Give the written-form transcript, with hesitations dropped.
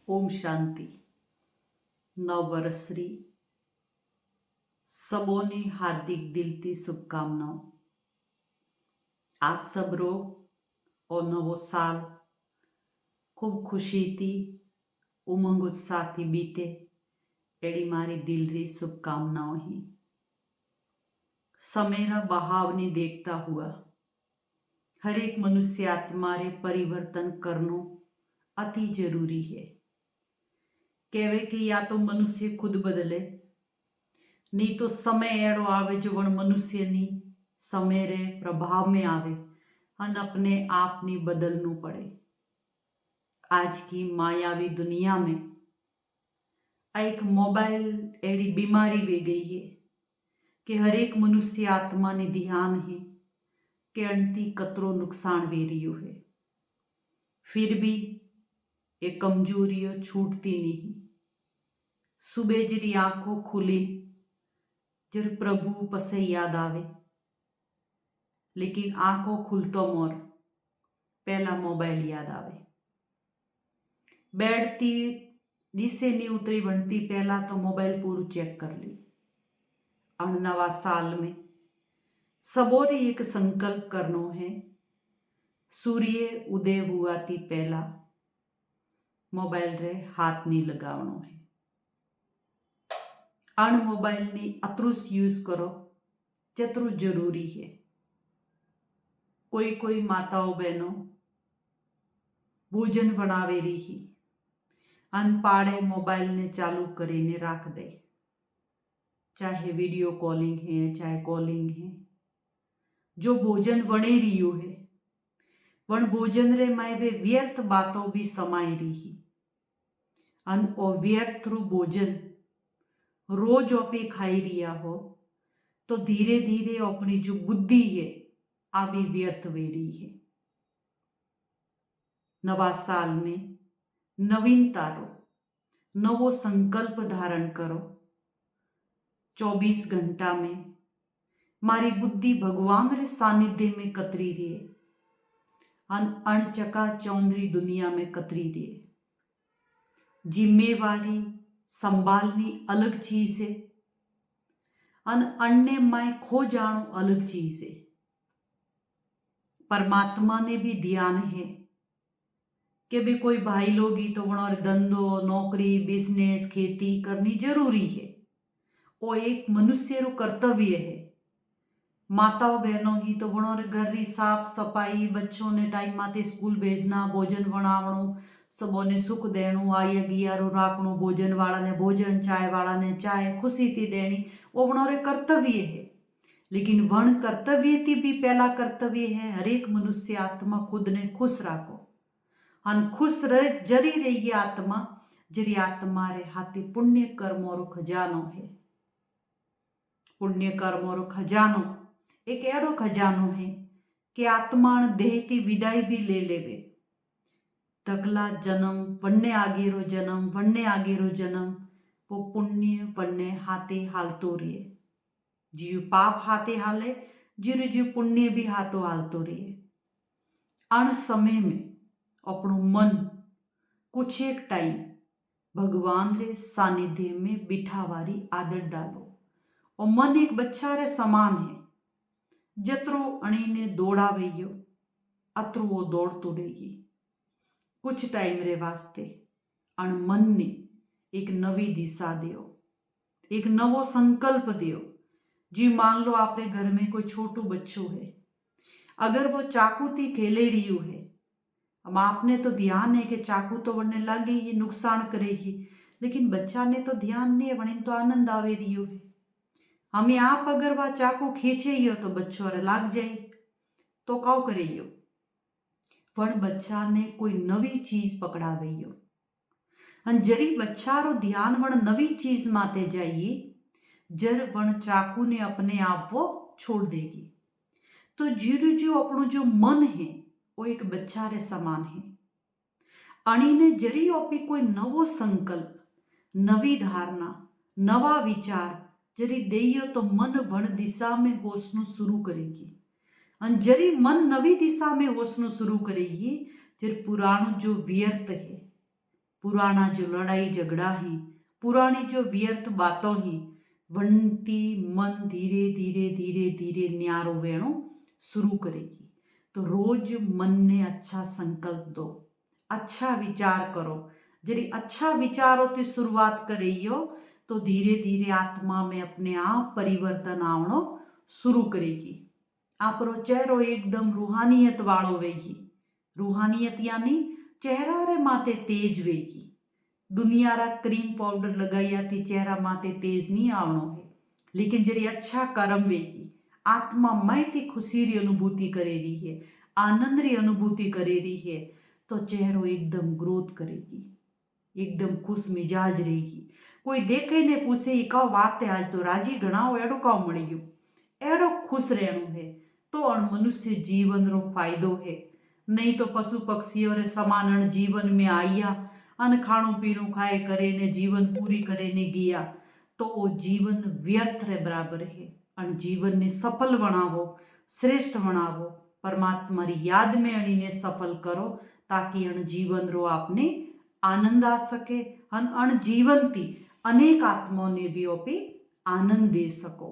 ओम शांति। नव वर्षरी सबोनी हार्दिक दिलथी शुभकामनाओं। आप सब रो और नवो साल खूब खुशी थी उमंग उत्साह थी बीते एड़ी मारी दिल री शुभकामनाओं ही। समेरा बहावनी देखता हुआ हर एक मनुष्य आत्मा रे परिवर्तन करनो अति जरूरी है। कहवे कि या तो मनुष्य खुद बदले नहीं तो समय एड़ो आवे जो वण मनुष्य नी समय रे प्रभाव में आवे अन अपने आप नी बदलनु पड़े। आज की मायावी दुनिया में एक मोबाइल एड़ी बीमारी वे गई है कि हर एक मनुष्य आत्मा ने ध्यान है कि अंती कतरो नुकसान वे रियो है। फिर भी ये कमजोरियों छूटती नहीं। सुबह जरी आंखों खुली जर प्रभु पसे याद आवे, लेकिन आंखों खुलतो मोर पहला मोबाइल याद आवे। बैठती नीचे नहीं उतरी बनती पहला तो मोबाइल पूरू चेक कर ली। और नवा साल में सबोरी एक संकल्प करनो है, सूर्य उदय हुआ थी पहला मोबाइल रे हाथ नहीं लगावनो है। अण मोबाइल नी अतरुस यूज करो जतरू जरूरी है। कोई कोई माताओं बहनों भोजन बनावे रही ही अन पाड़े मोबाइल ने चालू करीने राख दे। चाहे वीडियो कॉलिंग है चाहे कॉलिंग है, जो भोजन वणे रियो है वण भोजन रे माय वे व्यर्थ बातों भी समाई रही अन ओ व्यर्थ रू भोजन रोज अपे खाई रिया हो तो धीरे धीरे अपनी जो बुद्धि है आ भी व्यर्थ वे रही है। नवा साल में नवीनता रो नवो संकल्प धारण करो। 24 घंटा में मारी बुद्धि भगवान रे सानिध्य में कतरी रहे अन अणचका चौंदरी दुनिया में कतरी रहे। जिम्मेवारी संभालनी अलग चीज है अन अन्य माय खो जानो अलग चीज है। परमात्मा ने भी ध्यान है कि भी कोई भाई लोग ही तो वणोर धंधो नौकरी बिजनेस खेती करनी जरूरी है। वो एक मनुष्य रो कर्तव्य है। माताओं बहनों ही तो वणोर घर री साफ सफाई बच्चों ने टाइम माते स्कूल भेजना भोजन बनावणो सबों ने सुख देणु आया गियारो राखणो भोजन वाला ने भोजन चाय वाला ने चाय खुशी थी देनी वो वणोरे कर्तव्य है। लेकिन वण कर्तव्य थी भी पहला कर्तव्य है हर एक मनुष्य आत्मा खुद ने खुश राखो अन खुश रह जरी रही आत्मा जरी आत्मा रे हाथी पुण्य कर्मों रो खजानो है। पुण्य कर्मों रो खजानो एक एड़ो खजानो है कि आत्मा देह की विदाई भी ले लेवे। तगला जन्म वन्ने आगेरो जन्म वन्ने आगेरो जन्म वो पुण्य वन्ने हाथे हालतो रहे। जीव पाप हाथे हाले जीव जीव पुण्य भी हाथों हालतो रहे। अण समय में अपनो मन कुछ एक टाइम भगवान रे सानिध्य में बिठावारी आदत डालो। और मन एक बच्चा रे समान है। जतरो अणी ने दौड़ावेयो अतरो वो दौड़तो रहेगी। कुछ टाइम रे वास्ते अण मन ने एक नवी दिशा दियो एक नवो संकल्प दियो। जी मान लो आपरे घर में कोई छोटू बच्चो है, अगर वो चाकू थी खेले रियो है, अब आपने तो ध्यान है कि चाकू तो वरने लगे ये नुकसान करेगी, लेकिन बच्चा ने तो ध्यान नहीं है वरने तो आनंद आवे रियो है। हमें आप अगर वह चाकू खींचे ही हो तो बच्चों रे लाग जाए तो काउ करेयो पण बच्चा ने कोई नवी चीज पकड़ावेयो अन जरी बच्चा रो ध्यान वण नवी चीज माते जाइए जर वण चाकू ने अपने आप वो छोड़ देगी। तो जीरो जो अपनो जो मन है वो एक बच्चा रे समान है। अणी ने जरी ओपी कोई नवो संकल्प नवी धारणा नवा विचार जरी देयो तो मन वण दिशा में होसनो शुरू करेगी। अन जरी मन नवी दिशा में होसनो शुरू करेगी जर पुराणो जो व्यर्थ है पुराना जो लड़ाई झगड़ा है, पुरानी जो व्यर्थ बातों हैं, वनती मन धीरे धीरे धीरे धीरे न्यारो वेणो शुरू करेगी। तो रोज मन ने अच्छा संकल्प दो, अच्छा विचार करो। जरी अच्छा विचारों की शुरुआत करियो तो धीरे धीरे आत्मा में अपने आप परिवर्तन आवनो शुरू करेगी। आपरो चेहरो एकदम रूहानियत वाळो वेगी। रूहानियत यानी चेहरा रे माथे तेज वेगी। दुनिया रा क्रीम पाउडर लगाया थी चेहरा माथे तेज नहीं आवनो है, लेकिन जरी अच्छा कर्म वेगी, आत्मा मय थी खुशी री अनुभूति करे रही है, आनंद री अनुभूति करे रही है, तो चेहरो एकदम ग्रोथ करेगी, एकदम खुश मिजाज रहेगी। कोई देखे ने पूछे ये कहो बात है आज तो राजी घना हो, एड़ो कहो मળી ગયું, एड़ो खुश रहणो है, तो अण मनुष्य जीवन रो फायदो है। नहीं तो पशु पक्षीओ रे समान अण जीवन में आया अन खाणु पीणु खाए करे ने जीवन पूरी करे ने गया तो वो जीवन व्यर्थ रे बराबर है। अण जीवन ने सफल बनावो, श्रेष्ठ बनावो, परमात्मा री याद में अणीने सफल करो, ताकि अण जीवन रो आपने आनंद आ सके अन अण जीवन थी अनेक आत्माओं ने भी ओपी आनंद दे सको।